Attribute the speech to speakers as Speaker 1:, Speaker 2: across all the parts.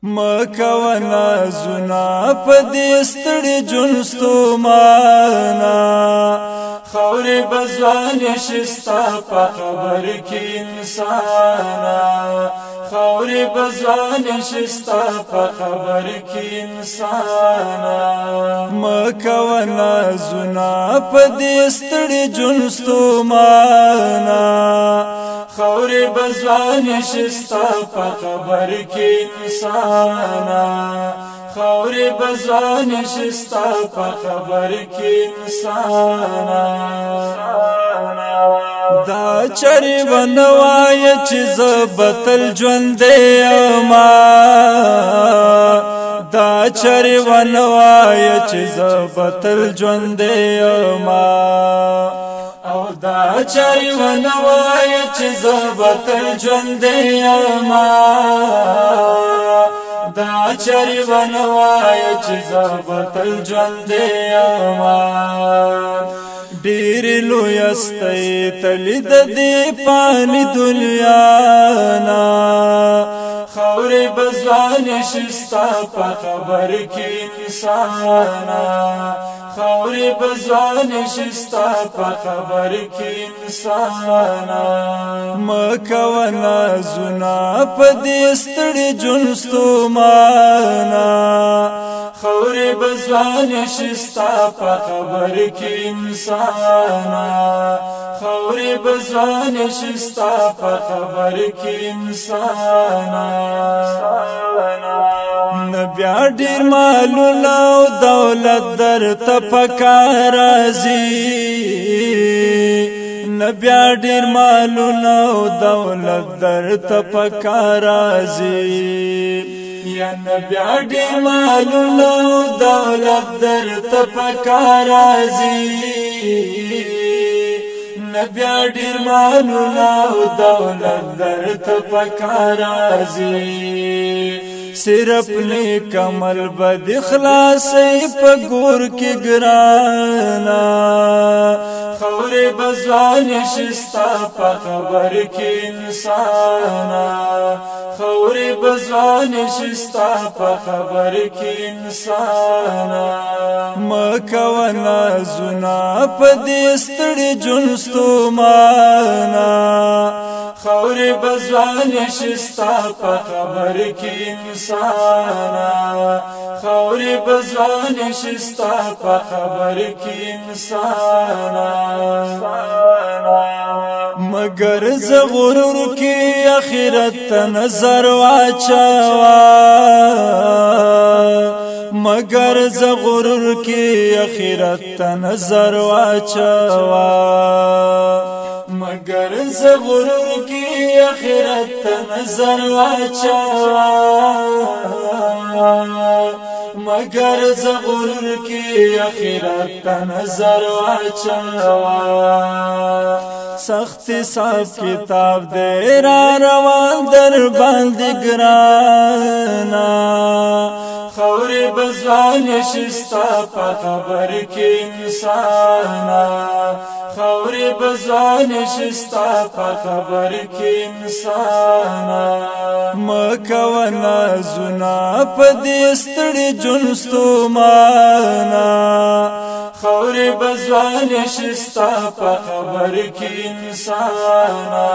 Speaker 1: مکوه نازونه په دې ستړي ژوند ستومانه خاورې به ځوانې شي ستا په خبر کې انسانه خاورې به ځوانې شي ستا په خبر کې انسانه مکوه نازونه په دې ستړي ژوند ستومانه خاورې به ځوانې شي ستا په خبر کې انسانه خاورې به ځوانې شي ستا په خبر کې انسانه دا چرې ونه وایه چې زه به تل ژوندی یمه دا چرې ونه وایه چې زه به تل ژوندی یمه او دا چرې ونه وایه چې زه به تل ژوندی یمه دا چرې ونه وایه چې زه به تل ژوندی یمه ډېرې لویه ستۍ تلې د دې فاني دنیا نه خاورې به ځوانې شي ستا په خبر کې انسانه خاورې به ځوانې شي ستا په خبر کې انسانه مکوه نازونه په دې ستړي ژوند ستومانه خاورې به ځوانې شي ستا په خبر کې انسانه خاورې به ځوانې شي ستا په خبر کې انسانه نه بیا ډېر مالونه او دولت درته په کار راځي نه بیا ډېر مالونه او دولت درته په کار راځي یا نه بیا ډېر مالونه او دولت درته په کار راځي نه بیا ډېر مالونه او دولت درته په کار راځي صرف نیک عمل بد خلاصي په ګور کې ګرانه خاورې به ځوانې شي ستا په خبر کې انسانه خاورې به ځوانې شي ستا په خبر کې انسانه مکوه نازونه په دې ستړي ژوند ستومانه خاورې به ځوانې شي ستا په خبر کې انسانه خاورې به ځوانې شي ستا په خبر کې انسانه مگر زه غرور کې آخرت ته نظر واچوه مگر زه غرور کې آخرت ته نظر واچوه مگر زه غرور کې آخرت ته نظر واچوه مگر زه غرور کې آخرت ته نظر واچوه سخت حساب کتاب دې را روان در باندې ګرانه خاورې به ځوانې شي ستا په خبر کې انسانه خاورې به ځوانې شي ستا په خبر کې انسانه مکوه نازونه په دې ستړي ژوند ستومانه خاورې به ځوانې شي ستا په خبر کې انسانه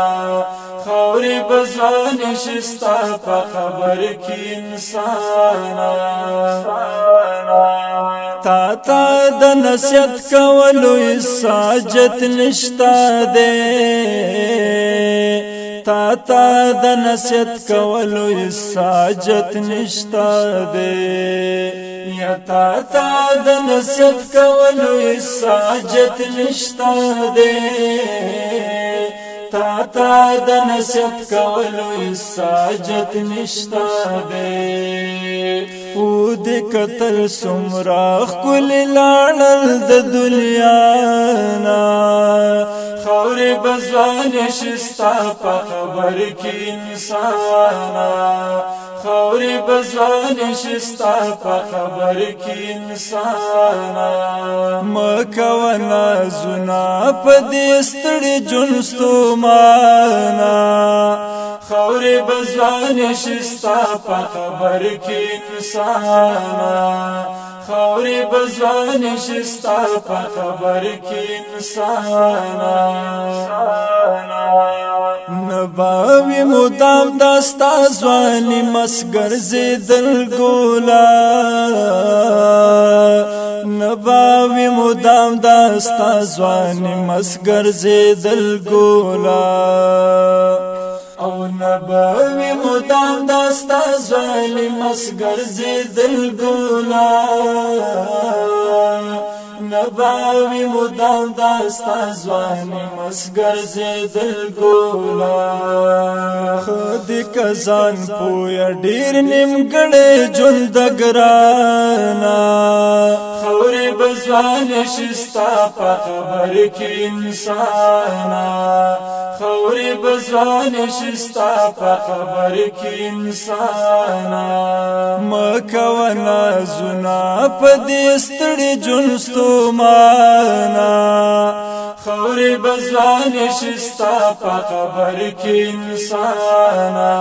Speaker 1: خاورې به ځوانې شي ستا په خبر کې انسانه تا ته د نصیحت کولو حاجت نشته دی تا ته د نصیحت کولو حاجت نشته دی یا تا ته د نصیحت کولو حاجت نشته دی تا ته د نصیحت کولو حاجت نشته دی او دې کتل څومره ښکلې لاړل د دنیا نه خاورې به ځوانې شي ستا په خبر کې انسانه خاورې به ځوانې شي ستا په خبر کې انسانه مکوه نازونه په دې ستړي ژوند ستومانه خوري بزوان شستا په خبر کې انسانا خوري بزوان شستا په خبر کې انسانا نباوی مدام داستا ځواني مسګر زیدل ګولا نباوی مدام داستا ځواني مسګر زیدل ګولا او نباوی مدام داستا ځواني مسګر زیدل ګولا نباوی مدام داستا ځواني مسګر زیدل ګولا خدای کزان پویا ډیر نیمګړی ژوند ګرانا خوري بزوان شستا په خبر کې انسانا خوري بزوان شستا په خبر کې انسانا مکونا زنا په دې ستړي جنستو مانا خوري بزوان شستا په خبر کې انسانا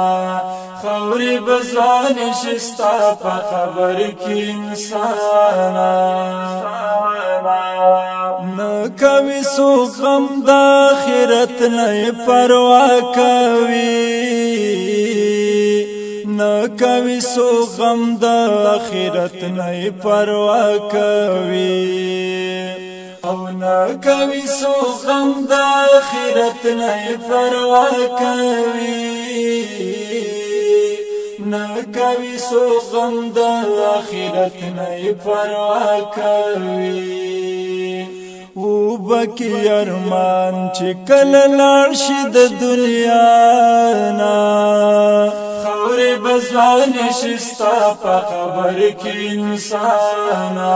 Speaker 1: خوري بزوان شستا په خبر کې انسانا نکوي سو غم د آخرت نه پروا کوي نکوي سو غم د آخرت نه پروا کوي او نکوي سو غم د آخرت نه پروا کوي نکوي سو غم د آخرت نه پروا کوي او بکی ارمان چې کله لاړ شي د دنیا نا خوري بزوان شستا په خبر کې انسانا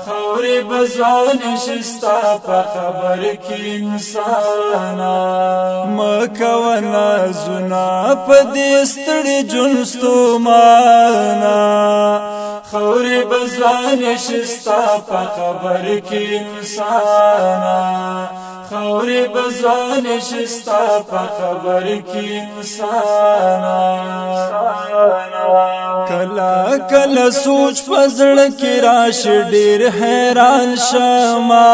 Speaker 1: خوري بزوان شستا په خبر کې انسانا مکونا زنا په دې ستړي جنستو مانا خوري بزوان شستا په خبر کې انسانا خوري بزوان شستا په خبر کې انسانا کلا کلا سوچ پزړ کې راش ډیر حیران شمه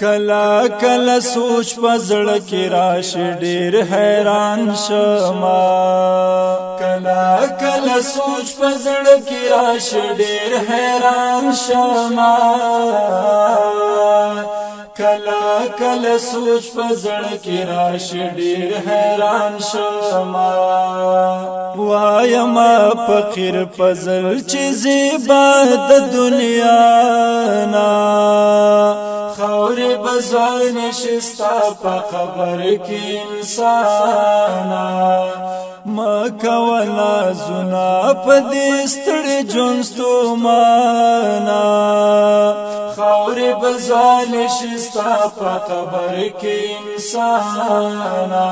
Speaker 1: کلا کلا سوچ پزړ کې راش ډیر حیران شمه کلا کلا سوچ پزړ کې راش ډیر حیران شمه کلا کلا سوچ پزړ کې راش ډیر حیران شمه وایم فقیر پزل چې زیبا د دنیا نا خوري بزوان شستا په خبر کې انسانا مکونا زنا په دې ستړي جنستو مانا خوري بزوان شستا په خبر کې انسانا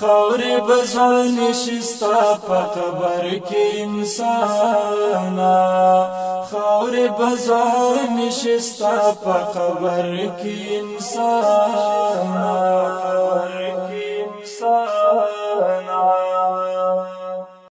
Speaker 1: خوري بزوان شستا په خبر کې انسانا خوري بزوان شستا په خبر کې انسانا